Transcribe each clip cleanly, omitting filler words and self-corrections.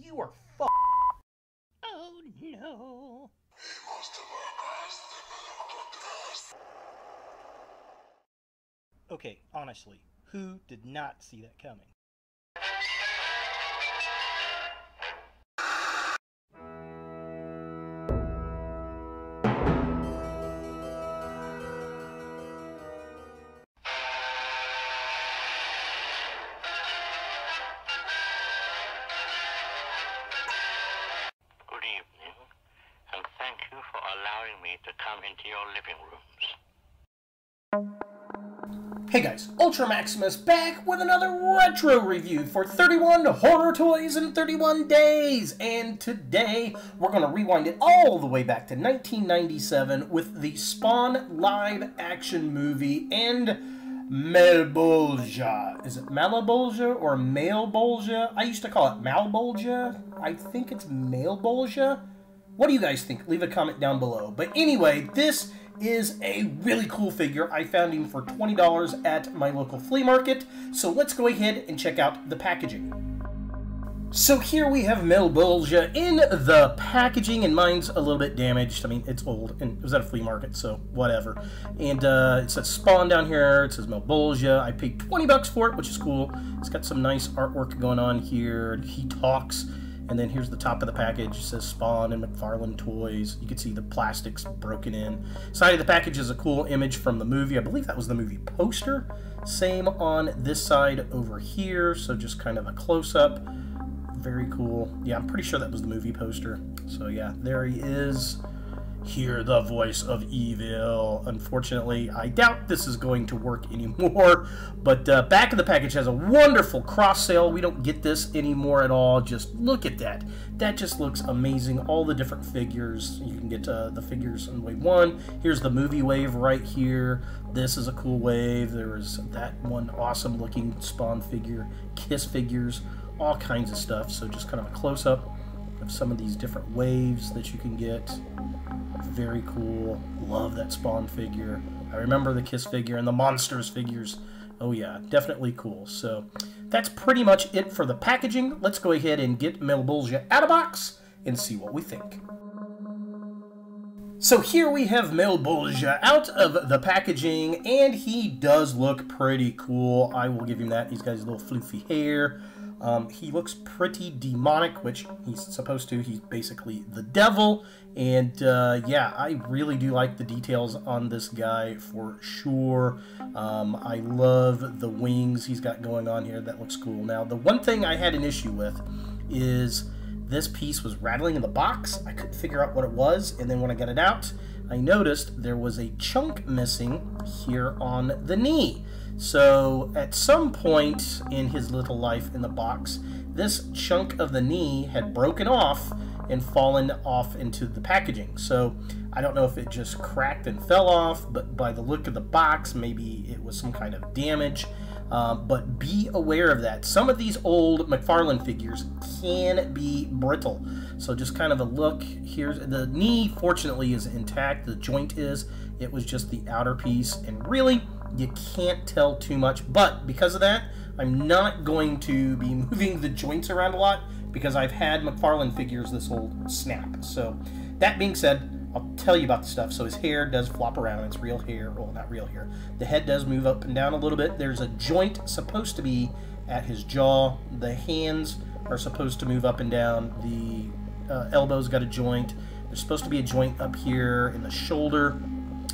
You are f***ed. Oh no. Okay, honestly, who did not see that coming? Good evening, and thank you for allowing me to come into your living rooms. Hey guys, Ultra Maximus back with another retro review for 31 horror toys in 31 days. And today we're going to rewind it all the way back to 1997 with the Spawn live action movie and Malebolgia. Is it Malebolgia or Malebolgia? I used to call it Malebolgia. I think it's Malebolgia. What do you guys think? Leave a comment down below. But anyway, this is a really cool figure. I found him for $20 at my local flea market. So let's go ahead and check out the packaging. So here we have Malebolgia in the packaging, and mine's a little bit damaged. I mean, it's old, and it was at a flea market, so whatever. And it says Spawn down here. It says Malebolgia. I paid 20 bucks for it, which is cool. It's got some nice artwork going on here. He talks. And then here's the top of the package. It says Spawn and McFarlane Toys. You can see the plastics broken in. Side of the package is a cool image from the movie. I believe that was the movie poster. Same on this side over here. So just kind of a close-up. Very cool. Yeah, I'm pretty sure that was the movie poster. So yeah, there he is. Hear the voice of evil. Unfortunately, I doubt this is going to work anymore. But back of the package has a wonderful cross sale. We don't get this anymore at all. Just look at that. That just looks amazing. All the different figures. You can get the figures in wave 1. Here's the movie wave right here. This is a cool wave. There is that one awesome looking Spawn figure. Kiss figures. All kinds of stuff. So just kind of a close-up of some of these different waves that you can get. Very cool. Love that Spawn figure. I remember the Kiss figure and the Monsters figures. Oh yeah, definitely cool. So that's pretty much it for the packaging. Let's go ahead and get Malebolgia out of box and see what we think. So here we have Malebolgia out of the packaging, and he does look pretty cool. I will give him that. He's got his little floofy hair. He looks pretty demonic, which he's supposed to. He's basically the devil. And yeah, I really do like the details on this guy for sure. I love the wings he's got going on here. That looks cool. Now, the one thing I had an issue with is this piece was rattling in the box. I couldn't figure out what it was. And then when I got it out, I noticed there was a chunk missing here on the knee. So at some point in his little life in the box, this chunk of the knee had broken off and fallen off into the packaging. So I don't know if it just cracked and fell off, but by the look of the box, maybe it was some kind of damage. But be aware of that. Some of these old McFarlane figures can be brittle. So just kind of a look. Here's the knee, fortunately, is intact. The joint is. It was just the outer piece. And really, you can't tell too much. But because of that, I'm not going to be moving the joints around a lot because I've had McFarlane figures this old snap. So that being said, I'll tell you about the stuff. So his hair does flop around. It's real hair. Well, not real hair. The head does move up and down a little bit. There's a joint supposed to be at his jaw. The hands are supposed to move up and down. The elbow's got a joint. There's supposed to be a joint up here in the shoulder.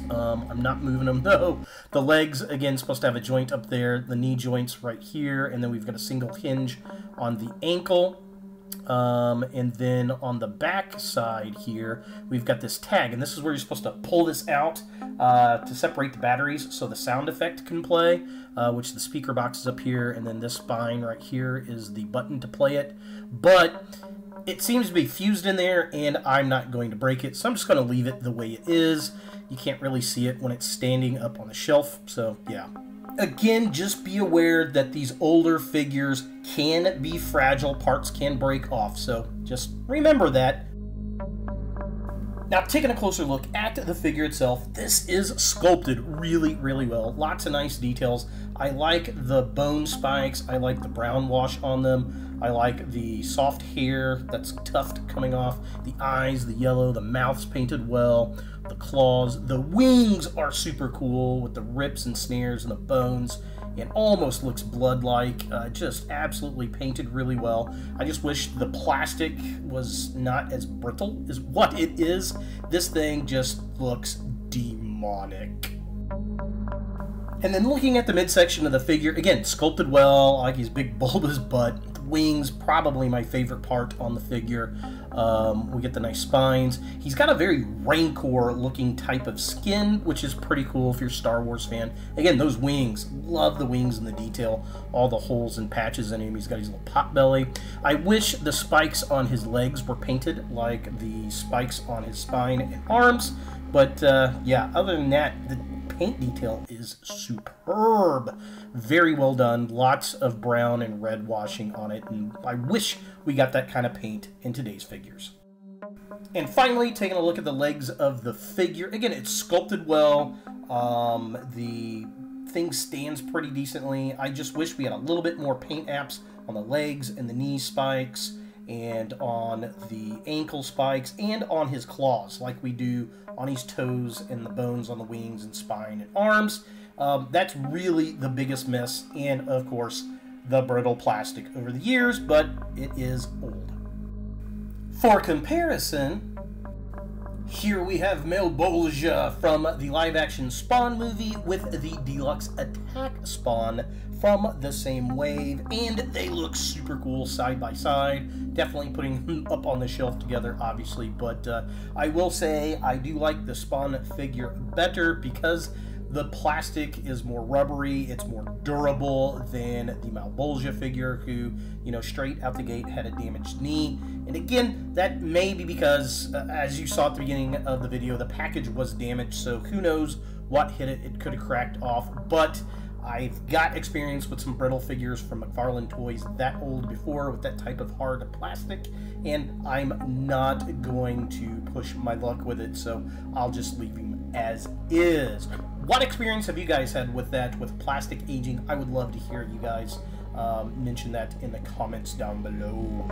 I'm not moving them though. The legs, again, supposed to have a joint up there. The knee joint's right here. And then we've got a single hinge on the ankle. And then on the back side here, we've got this tag, and this is where you're supposed to pull this out to separate the batteries so the sound effect can play, which the speaker box is up here, and then this spine right here is the button to play it. But it seems to be fused in there, and I'm not going to break it, so I'm just going to leave it the way it is. You can't really see it when it's standing up on the shelf, so yeah. Again, just be aware that these older figures can be fragile. Parts can break off, so just remember that. Now, taking a closer look at the figure itself, this is sculpted really, really well. Lots of nice details. I like the bone spikes. I like the brown wash on them. I like the soft hair that's tuft coming off. The eyes, the yellow, the mouth's painted well. The claws, the wings are super cool with the rips and snares and the bones. It almost looks blood-like, just absolutely painted really well. I just wish the plastic was not as brittle as what it is. This thing just looks demonic. And then looking at the midsection of the figure, again, sculpted well. I like his big bulbous butt. The wings, probably my favorite part on the figure. We get the nice spines. He's got a very Rancor-looking type of skin, which is pretty cool if you're a Star Wars fan. Again, those wings. Love the wings and the detail. All the holes and patches in him. He's got his little pot belly. I wish the spikes on his legs were painted like the spikes on his spine and arms. But, yeah, other than that, the paint detail is superb. Very well done. Lots of brown and red washing on it, and I wish we got that kind of paint in today's figures. And finally, taking a look at the legs of the figure. Again, it's sculpted well. The thing stands pretty decently. I just wish we had a little bit more paint apps on the legs and the knee spikes, and on the ankle spikes, and on his claws, like we do on his toes and the bones on the wings and spine and arms. That's really the biggest miss, and of course, the brittle plastic over the years, but it is old. For comparison, here we have Malebolgia from the live-action Spawn movie with the deluxe attack Spawn from the same wave, and they look super cool side by side. Definitely putting them up on the shelf together, obviously, but I will say I do like the Spawn figure better because the plastic is more rubbery, it's more durable than the Malebolgia figure, who, you know, straight out the gate had a damaged knee. And again, that may be because, as you saw at the beginning of the video, the package was damaged, so who knows what hit it. It could have cracked off, but I've got experience with some brittle figures from McFarlane Toys that old before with that type of hard plastic, and I'm not going to push my luck with it, so I'll just leave him as is. What experience have you guys had with that, with plastic aging? I would love to hear you guys mention that in the comments down below.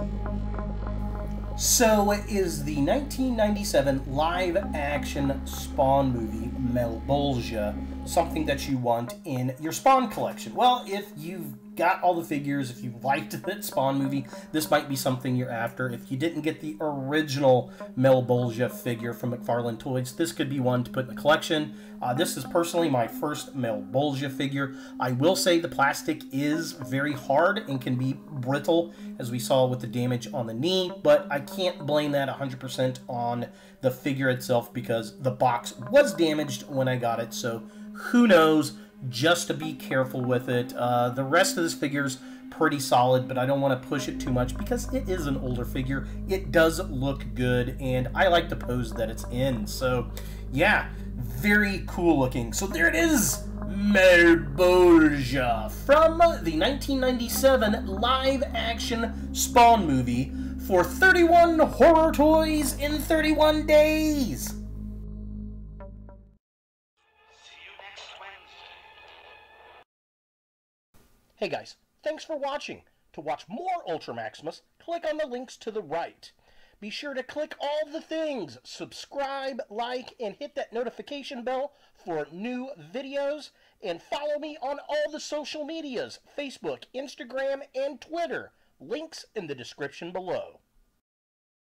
So is the 1997 live-action Spawn movie, Malebolgia, something that you want in your Spawn collection? Well, if you've got all the figures, if you liked that Spawn movie, this might be something you're after. If you didn't get the original Malebolgia figure from McFarlane Toys, this could be one to put in the collection. This is personally my first Malebolgia figure. I will say the plastic is very hard and can be brittle, as we saw with the damage on the knee, but I can't blame that 100% on the figure itself because the box was damaged when I got it, so who knows, just to be careful with it. The rest of this figure's pretty solid, but I don't want to push it too much because it is an older figure. It does look good, and I like the pose that it's in, so yeah, very cool looking. So there it is, Malebolgia from the 1997 live-action Spawn movie for 31 horror toys in 31 days. See you next Wednesday. Hey guys, thanks for watching. To watch more Ultra Maximus, click on the links to the right. Be sure to click all the things, subscribe, like, and hit that notification bell for new videos, and follow me on all the social medias, Facebook, Instagram, and Twitter. Links in the description below.